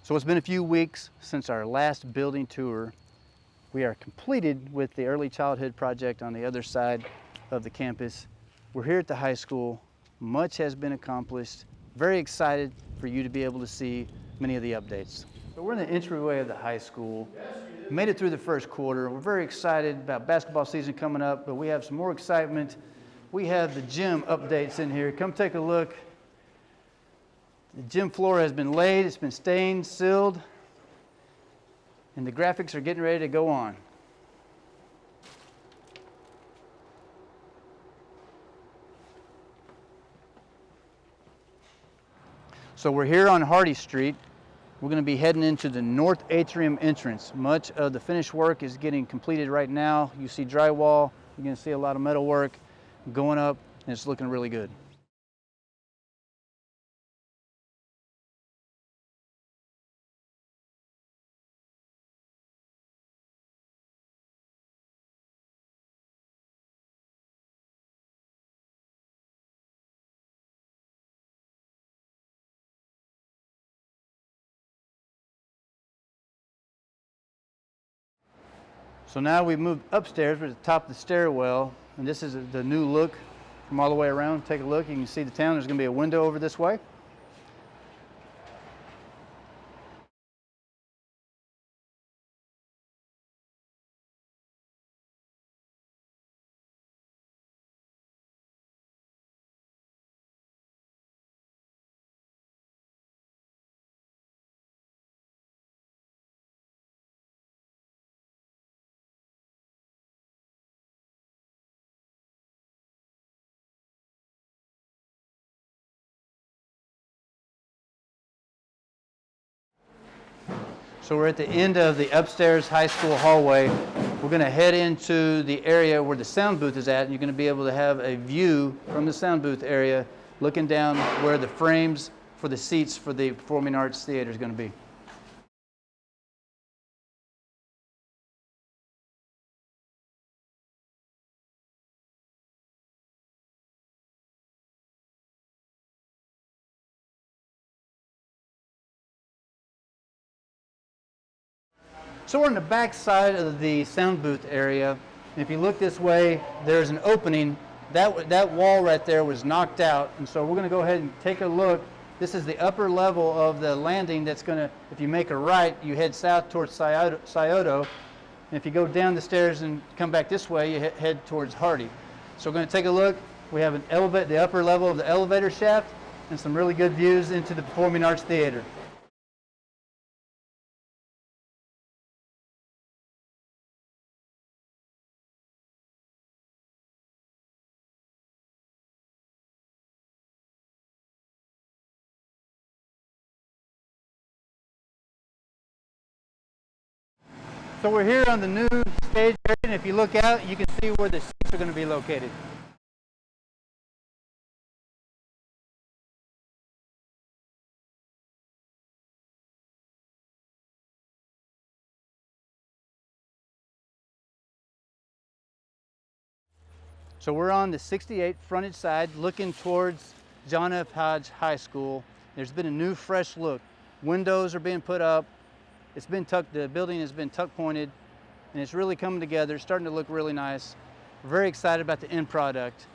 So it's been a few weeks since our last building tour. We are completed with the early childhood project on the other side of the campus. We're here at the high school. Much has been accomplished. Very excited for you to be able to see many of the updates. So we're in the entryway of the high school. Made it through the first quarter. We're very excited about basketball season coming up, but we have some more excitement. We have the gym updates in here. Come take a look. The gym floor has been laid, it's been stained, sealed, and the graphics are getting ready to go on. So we're here on Hardy Street. We're going to be heading into the north atrium entrance. Much of the finished work is getting completed right now. You see drywall, you're going to see a lot of metal work going up, and it's looking really good. So now we've moved upstairs. We're at the top of the stairwell, and this is the new look from all the way around. Take a look. You can see the town. There's going to be a window over this way. So we're at the end of the upstairs high school hallway. We're going to head into the area where the sound booth is at, and you're going to be able to have a view from the sound booth area looking down where the frames for the seats for the Performing Arts Theater is going to be. So we're on the back side of the sound booth area, and if you look this way, there's an opening. That wall right there was knocked out, and so we're going to go ahead and take a look. This is the upper level of the landing that's going to, if you make a right, you head south towards Scioto, and if you go down the stairs and come back this way, you head towards Hardy. So we're going to take a look. We have the upper level of the elevator shaft, and some really good views into the Performing Arts Theater. So we're here on the new stage area, and if you look out, you can see where the seats are going to be located. So we're on the 68 frontage side looking towards John F. Hodge High School. There's been a new fresh look. Windows are being put up. The building has been tuck pointed, and it's really coming together. It's starting to look really nice. We're very excited about the end product.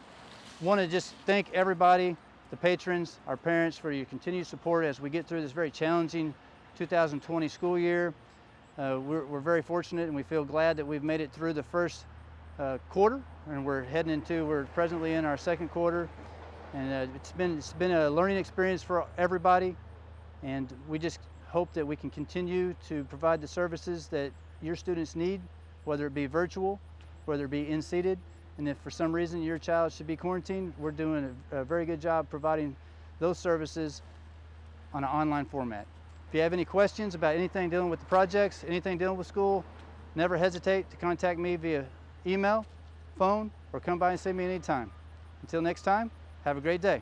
Want to just thank everybody, the patrons, our parents, for your continued support as we get through this very challenging 2020 school year. We're very fortunate, and we feel glad that we've made it through the first quarter, and we're presently in our second quarter, and it's been a learning experience for everybody, and we just hope that we can continue to provide the services that your students need, whether it be virtual, whether it be in-seated, and if for some reason your child should be quarantined, we're doing a very good job providing those services on an online format. If you have any questions about anything dealing with the projects, anything dealing with school, never hesitate to contact me via email, phone, or come by and see me anytime. Until next time, have a great day.